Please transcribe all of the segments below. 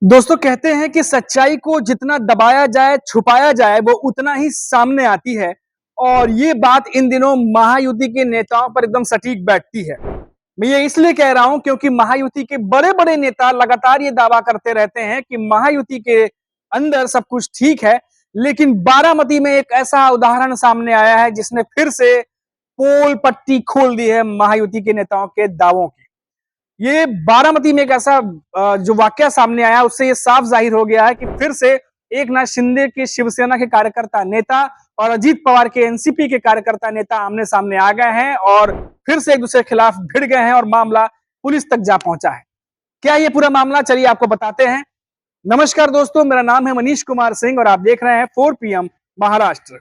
दोस्तों कहते हैं कि सच्चाई को जितना दबाया जाए, छुपाया जाए, वो उतना ही सामने आती है। और ये बात इन दिनों महायुति के नेताओं पर एकदम सटीक बैठती है। मैं ये इसलिए कह रहा हूं क्योंकि महायुति के बड़े-बड़े नेता लगातार ये दावा करते रहते हैं कि महायुति के अंदर सब कुछ ठीक है, लेकिन बारामती में एक ऐसा उदाहरण सामने आया है जिसने फिर से पोल पट्टी खोल दी है महायुति के नेताओं के दावों की। ये बारामती में एक ऐसा जो वाकया सामने आया उससे ये साफ जाहिर हो गया है कि फिर से एकनाथ शिंदे के शिवसेना के कार्यकर्ता नेता और अजीत पवार के एनसीपी के कार्यकर्ता नेता आमने सामने आ गए हैं और फिर से एक दूसरे के खिलाफ भिड़ गए हैं और मामला पुलिस तक जा पहुंचा है। क्या ये पूरा मामला, चलिए आपको बताते हैं। नमस्कार दोस्तों, मेरा नाम है मनीष कुमार सिंह और आप देख रहे हैं 4 PM महाराष्ट्र।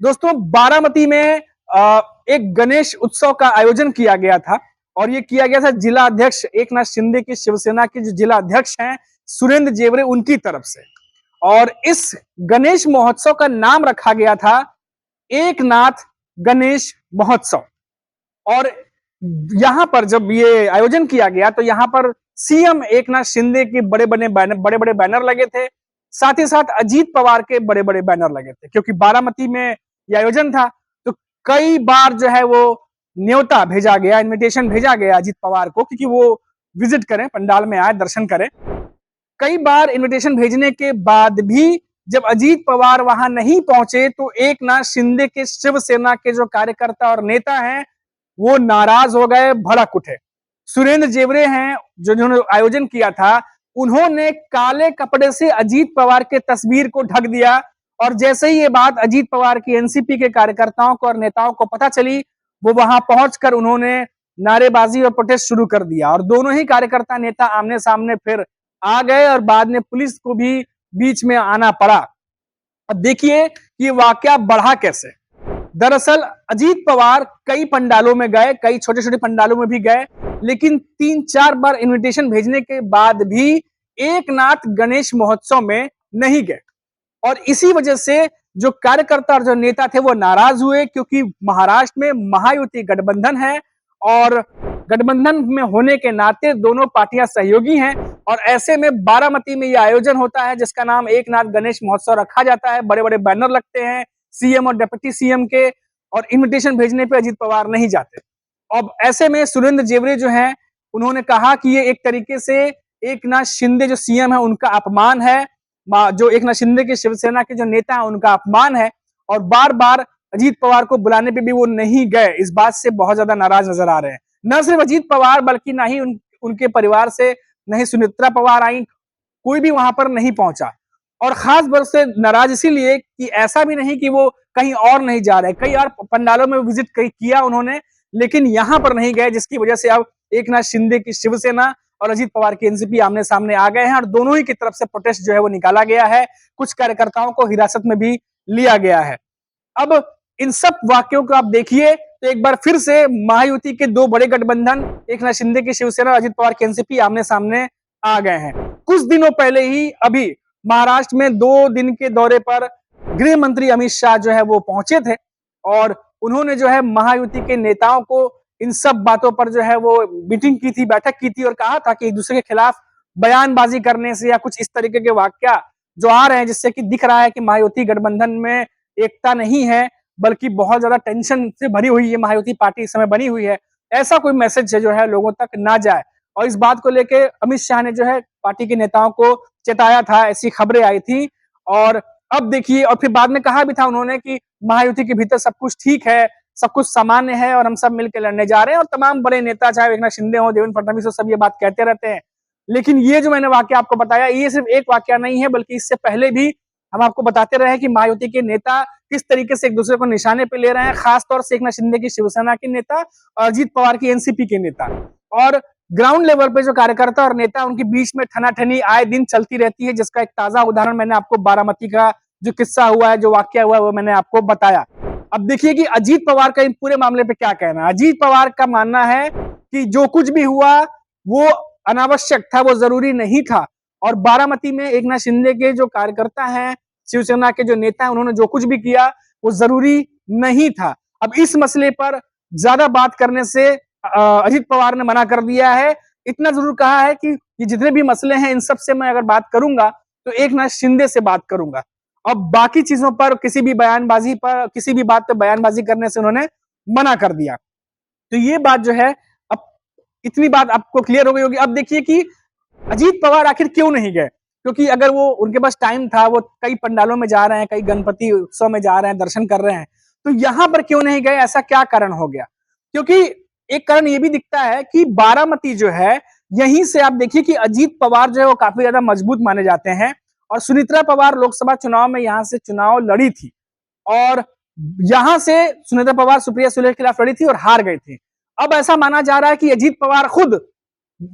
दोस्तों, बारामती में एक गणेश उत्सव का आयोजन किया गया था और ये किया गया था जिला अध्यक्ष एकनाथ शिंदे की शिवसेना के जो जिला अध्यक्ष हैं सुरेंद्र जेवरे, उनकी तरफ से। और इस गणेश महोत्सव का नाम रखा गया था एकनाथ गणेश महोत्सव। और यहां पर जब ये आयोजन किया गया तो यहां पर सीएम एकनाथ शिंदे के बड़े बड़े बैनर लगे थे, साथ ही साथ अजीत पवार के बड़े बड़े बैनर लगे थे। क्योंकि बारामती में ये आयोजन था तो कई बार जो है वो न्योता भेजा गया, इनविटेशन भेजा गया अजीत पवार को, क्योंकि वो विजिट करें, पंडाल में आए, दर्शन करें। कई बार इनविटेशन भेजने के बाद भी जब अजीत पवार वहां नहीं पहुंचे तो एकनाथ शिंदे के शिवसेना के जो कार्यकर्ता और नेता हैं वो नाराज हो गए, भड़क उठे। सुरेंद्र जेवरे हैं जो जिन्होंने आयोजन किया था, उन्होंने काले कपड़े से अजीत पवार के तस्वीर को ढक दिया। और जैसे ही ये बात अजीत पवार की एनसीपी के कार्यकर्ताओं को और नेताओं को पता चली, वो वहां पहुंचकर उन्होंने नारेबाजी और प्रोटेस्ट शुरू कर दिया और दोनों ही कार्यकर्ता नेता आमने सामने फिर आ गए और बाद में पुलिस को भी बीच में आना पड़ा। अब देखिए ये वाकया बढ़ा कैसे। दरअसल अजीत पवार कई पंडालों में गए, कई छोटे छोटे पंडालों में भी गए, लेकिन 3-4 बार इनविटेशन भेजने के बाद भी एकनाथ गणेश महोत्सव में नहीं गए। और इसी वजह से जो कार्यकर्ता और जो नेता थे वो नाराज हुए, क्योंकि महाराष्ट्र में महायुति गठबंधन है और गठबंधन में होने के नाते दोनों पार्टियां सहयोगी हैं। और ऐसे में बारामती में यह आयोजन होता है जिसका नाम एकनाथ गणेश महोत्सव रखा जाता है। बड़े बड़े बैनर लगते हैं सीएम और डिप्टी सीएम के, और इनविटेशन भेजने पे अजीत पवार नहीं जाते। अब ऐसे में सुरेंद्र जेवरे जो हैं उन्होंने कहा कि ये एक तरीके से एकनाथ शिंदे जो सीएम है उनका अपमान है, जो एकनाथ शिंदे के शिवसेना के जो नेता है उनका अपमान है। और बार बार अजीत पवार को बुलाने पे भी वो नहीं गए। इस बात से बहुत ज्यादा नाराज नजर आ रहे हैं। न सिर्फ अजीत पवार बल्कि ना ही उनके परिवार से नहीं सुनेत्रा पवार आई, कोई भी वहां पर नहीं पहुंचा। और खास बात से नाराज इसीलिए कि ऐसा भी नहीं कि वो कहीं और नहीं जा रहे, कई और पंडालों में विजिट किया उन्होंने, लेकिन यहां पर नहीं गए, जिसकी वजह से अब एकनाथ शिंदे की शिवसेना और अजीत पवार की एनसीपी आमने सामने आ गए हैं और दोनों ही की तरफ से प्रोटेस्ट जो है वो निकाला गया है। कुछ कार्यकर्ताओं को हिरासत में भी लिया गया है। अब इन सब वाक्यों को आप देखिए तो एक बार फिर से महायुति के दो बड़े गठबंधन एकनाथ शिंदे की शिवसेना और अजीत पवार की एनसीपी आमने सामने आ गए हैं। कुछ दिनों पहले ही अभी महाराष्ट्र में 2 दिन के दौरे पर गृह मंत्री अमित शाह जो है वो पहुंचे थे और उन्होंने जो है महायुति के नेताओं को इन सब बातों पर जो है वो मीटिंग की थी, बैठक की थी और कहा था कि एक दूसरे के खिलाफ बयानबाजी करने से या कुछ इस तरीके के वाक्या जो आ रहे हैं जिससे कि दिख रहा है कि महायुति गठबंधन में एकता नहीं है, बल्कि बहुत ज्यादा टेंशन से भरी हुई है महायुति पार्टी इस समय बनी हुई है, ऐसा कोई मैसेज जो है लोगों तक ना जाए। और इस बात को लेकर अमित शाह ने जो है पार्टी के नेताओं को चेताया था, ऐसी खबरें आई थी। और अब देखिए, और फिर बाद में कहा भी था उन्होंने कि महायुति के भीतर सब कुछ ठीक है, सब कुछ सामान्य है और हम सब मिलकर लड़ने जा रहे हैं। और तमाम बड़े नेता चाहे एकनाथ शिंदे हो, देवेंद्र फडणवीस हो, सब ये बात कहते रहते हैं। लेकिन ये जो मैंने वाक्य आपको बताया, ये सिर्फ एक वाक्य नहीं है, बल्कि इससे पहले भी हम आपको बताते रहे कि महायुति के नेता किस तरीके से एक दूसरे को निशाने पे ले रहे हैं, खासतौर से एकनाथ शिंदे की शिवसेना के नेता और अजीत पवार की एनसीपी के नेता। और ग्राउंड लेवल पे जो कार्यकर्ता और नेता उनके बीच में ठनाठनी आए दिन चलती रहती है, जिसका एक ताजा उदाहरण मैंने आपको बारामती का जो किस्सा हुआ है, जो वाक्य हुआ है, वो मैंने आपको बताया। अब देखिए कि अजीत पवार का इन पूरे मामले पे क्या कहना है। अजीत पवार का मानना है कि जो कुछ भी हुआ वो अनावश्यक था, वो जरूरी नहीं था। और बारामती में एकनाथ शिंदे के जो कार्यकर्ता हैं, शिवसेना के जो नेता हैं, उन्होंने जो कुछ भी किया वो जरूरी नहीं था। अब इस मसले पर ज्यादा बात करने से अजीत पवार ने मना कर दिया है। इतना जरूर कहा है कि ये जितने भी मसले हैं इन सब से मैं अगर बात करूंगा तो एकनाथ शिंदे से बात करूंगा। अब बाकी चीजों पर किसी भी बयानबाजी पर किसी भी बात पर बयानबाजी करने से उन्होंने मना कर दिया। तो ये बात जो है, अब इतनी बात आपको क्लियर हो गई होगी। अब देखिए कि अजीत पवार आखिर क्यों नहीं गए, क्योंकि अगर वो उनके पास टाइम था, वो कई पंडालों में जा रहे हैं, कई गणपति उत्सव में जा रहे हैं, दर्शन कर रहे हैं, तो यहां पर क्यों नहीं गए, ऐसा क्या कारण हो गया? क्योंकि एक कारण ये भी दिखता है कि बारामती जो है, यहीं से आप देखिए कि अजीत पवार जो है वो काफी ज्यादा मजबूत माने जाते हैं, और सुनित्रा पवार लोकसभा चुनाव में यहां से चुनाव लड़ी थी, और यहां से सुनित्रा पवार सुप्रिया सुले के खिलाफ लड़ी थी और हार गई थी। अब ऐसा माना जा रहा है कि अजीत पवार खुद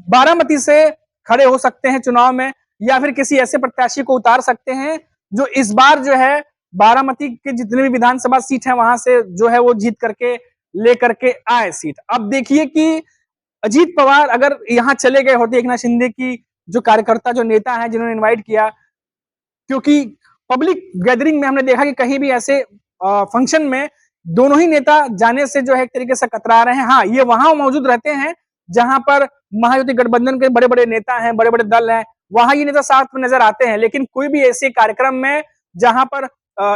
बारामती से खड़े हो सकते हैं चुनाव में, या फिर किसी ऐसे प्रत्याशी को उतार सकते हैं जो इस बार जो है बारामती के जितने भी विधानसभा सीट है वहां से जो है वो जीत करके लेकर के आए सीट। अब देखिए कि अजीत पवार अगर यहां चले गए होते, एकनाथ शिंदे की जो कार्यकर्ता जो नेता है जिन्होंने इन्वाइट किया, क्योंकि पब्लिक गैदरिंग में हमने देखा कि कहीं भी ऐसे फंक्शन में दोनों ही नेता जाने से जो है एक तरीके से कतरा रहे हैं। हाँ, ये वहां मौजूद रहते हैं जहां पर महायुति गठबंधन के बड़े बड़े नेता हैं, बड़े बड़े दल हैं, वहां ये नेता साथ में नजर आते हैं, लेकिन कोई भी ऐसे कार्यक्रम में जहां पर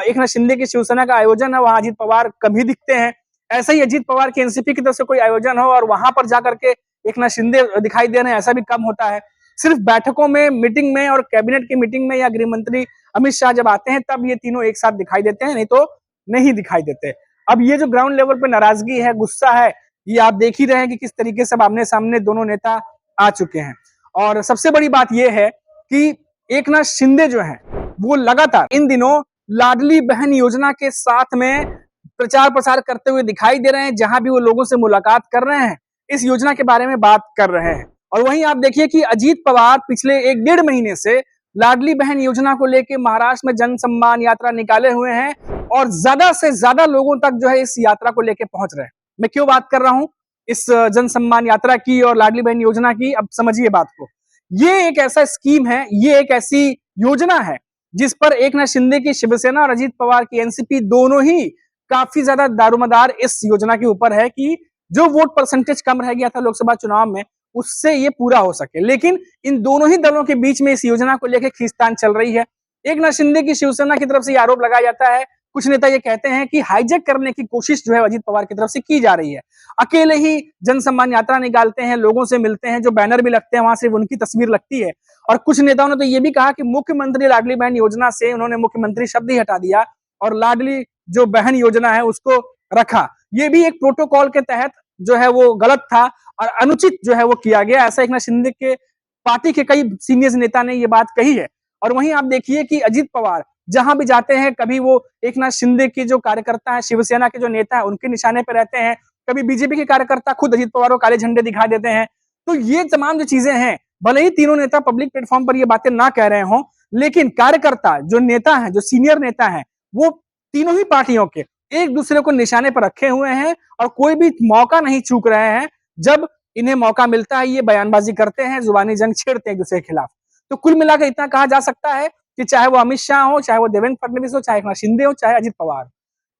एकनाथ शिंदे की शिवसेना का आयोजन है, वहां अजीत पवार कभी दिखते हैं। ऐसा ही अजीत पवार की एनसीपी की तरफ से कोई आयोजन हो और वहां पर जाकर के एकनाथ शिंदे दिखाई दे रहे हैं, ऐसा भी कम होता है। सिर्फ बैठकों में, मीटिंग में और कैबिनेट की मीटिंग में या गृह मंत्री अमित शाह जब आते हैं तब ये तीनों एक साथ दिखाई देते हैं, नहीं तो नहीं दिखाई देते। अब ये जो ग्राउंड लेवल पे नाराजगी है, गुस्सा है, ये आप देख ही रहे हैं कि किस तरीके से आमने सामने दोनों नेता आ चुके हैं। और सबसे बड़ी बात यह है कि एकनाथ शिंदे जो है वो लगातार इन दिनों लाडली बहन योजना के साथ में प्रचार प्रसार करते हुए दिखाई दे रहे हैं। जहां भी वो लोगों से मुलाकात कर रहे हैं, इस योजना के बारे में बात कर रहे हैं। और वहीं आप देखिए कि अजीत पवार पिछले 1-1.5 महीने से लाडली बहन योजना को लेकर महाराष्ट्र में जन सम्मान यात्रा निकाले हुए हैं, और ज्यादा से ज्यादा लोगों तक जो है इस यात्रा को लेकर पहुंच रहे हैं। मैं क्यों बात कर रहा हूं इस जन सम्मान यात्रा की और लाडली बहन योजना की, अब समझिए बात को। ये एक ऐसा स्कीम है, ये एक ऐसी योजना है जिस पर एकनाथ शिंदे की शिवसेना और अजीत पवार की एनसीपी दोनों ही काफी ज्यादा दारोमदार इस योजना के ऊपर है कि जो वोट परसेंटेज कम रह गया था लोकसभा चुनाव में, उससे ये पूरा हो सके। लेकिन इन दोनों ही दलों के बीच में इस योजना को लेकर खींचतान चल रही है। एकनाथ शिंदे की शिवसेना की तरफ से यह आरोप लगाया जाता है, कुछ नेता ये कहते हैं कि हाईजैक करने की कोशिश जो है अजीत पवार की तरफ से की जा रही है। अकेले ही जन सम्मान यात्रा निकालते हैं, लोगों से मिलते हैं, जो बैनर भी लगते हैं वहां सिर्फ उनकी तस्वीर लगती है। और कुछ नेताओं ने तो ये भी कहा कि मुख्यमंत्री लाडली बहन योजना से उन्होंने मुख्यमंत्री शब्द ही हटा दिया और लाडली जो बहन योजना है उसको रखा। ये भी एक प्रोटोकॉल के तहत जो है वो गलत था और अनुचित जो है वो किया गया, ऐसा एकनाथ शिंदे के पार्टी के कई सीनियर नेता ने ये बात कही है। और वहीं आप देखिए कि अजीत पवार जहां भी जाते हैं, कभी वो एकनाथ शिंदे के जो कार्यकर्ता है, शिवसेना के जो नेता है, उनके निशाने पर रहते हैं, कभी बीजेपी के कार्यकर्ता खुद अजीत पवार को काले झंडे दिखा देते हैं। तो ये तमाम जो चीजें हैं, भले ही तीनों नेता पब्लिक प्लेटफॉर्म पर ये बातें ना कह रहे हों, लेकिन कार्यकर्ता जो नेता है, जो सीनियर नेता है, वो तीनों ही पार्टियों के एक दूसरे को निशाने पर रखे हुए हैं और कोई भी मौका नहीं चूक रहे हैं। जब इन्हें मौका मिलता है ये बयानबाजी करते हैं, जुबानी जंग छेड़ते हैं एक दूसरे के खिलाफ। तो कुल मिलाकर इतना कहा जा सकता है कि चाहे वो अमित शाह हो, चाहे वो देवेंद्र फडणवीस हो, चाहे एकनाथ शिंदे हो, चाहे अजीत पवार,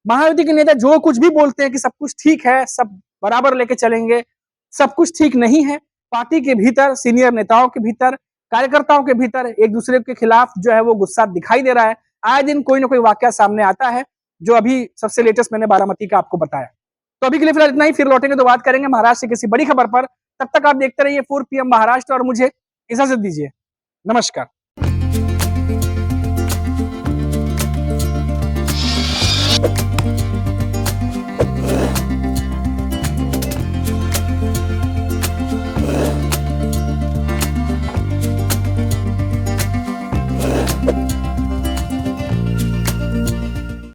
महायुति के नेता जो कुछ भी बोलते हैं कि सब कुछ ठीक है, सब बराबर लेके चलेंगे, सब कुछ ठीक नहीं है। पार्टी के भीतर, सीनियर नेताओं के भीतर, कार्यकर्ताओं के भीतर एक दूसरे के खिलाफ जो है वो गुस्सा दिखाई दे रहा है। आए दिन कोई ना कोई वाकया सामने आता है, जो अभी सबसे लेटेस्ट मैंने बारामती का आपको बताया। तो अभी के लिए फिलहाल इतना ही, फिर लौटेंगे तो बात करेंगे महाराष्ट्र की किसी बड़ी खबर पर। तब तक आप देखते रहिए 4 PM महाराष्ट्र और मुझे इजाजत दीजिए। नमस्कार।